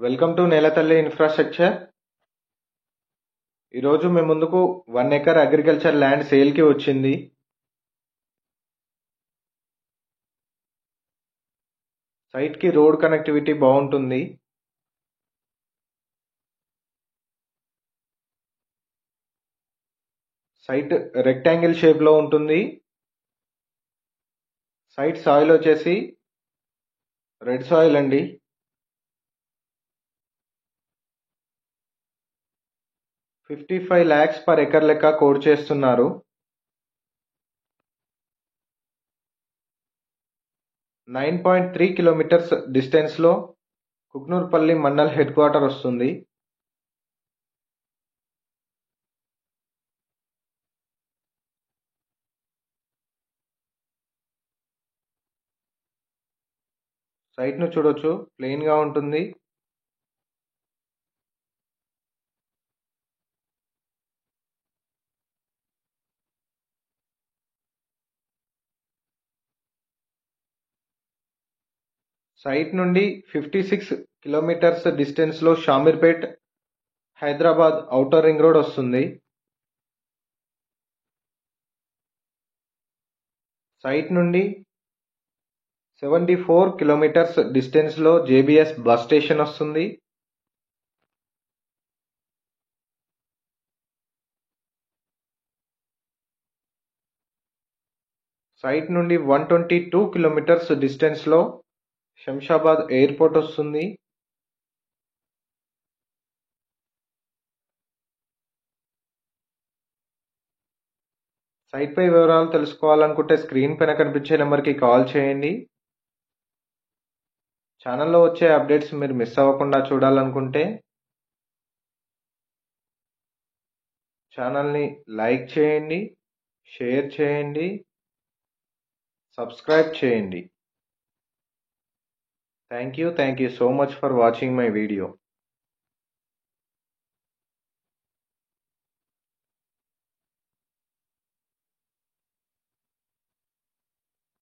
Welcome to నేలతల్లి infrastructure. ఈరోజు మీ ముందుకు 1 ఎకర్ అగ్రికల్చర్ ల్యాండ్ సేల్కి వచ్చింది. సైట్కి రోడ్ కనెక్టివిటీ బాగుంటుంది. సైట్ రెక్టాంగిల్ షేప్లో ఉంటుంది. సైట్ సాయిల్ వచ్చేసి రెడ్ సాయిల్ అండి. $55 lakhs per ఎకర్ లెక్క కోడ్ చేస్తున్నారు. 9.3 కిలోమీటర్స్ డిస్టెన్స్లో కుక్నూర్పల్లి మండల్ హెడ్ క్వార్టర్ వస్తుంది. సైట్ను చూడొచ్చు, ప్లెయిన్గా ఉంటుంది. సైట్ నుండి 56 కిలోమీటర్స్ డిస్టెన్స్లో Shamirpet Hyderabad outer ring road వస్తుంది. సైట్ నుండి 74 కిలోమీటర్స్ డిస్టెన్స్లో జేబీఎస్ బస్ స్టేషన్ వస్తుంది. సైట్ నుండి 122 కిలోమీటర్స్ డిస్టెన్స్లో శంషాబాద్ ఎయిర్పోర్ట్ వస్తుంది. సైట్ పై వివరాలు తెలుసుకోవాలనుకుంటే స్క్రీన్ పైన కనిపించే నెంబర్కి కాల్ చేయండి. ఛానల్లో వచ్చే అప్డేట్స్ మీరు మిస్ అవ్వకుండా చూడాలనుకుంటే ఛానల్ని లైక్ చేయండి, షేర్ చేయండి, సబ్స్క్రైబ్ చేయండి. Thank you so much for watching my video.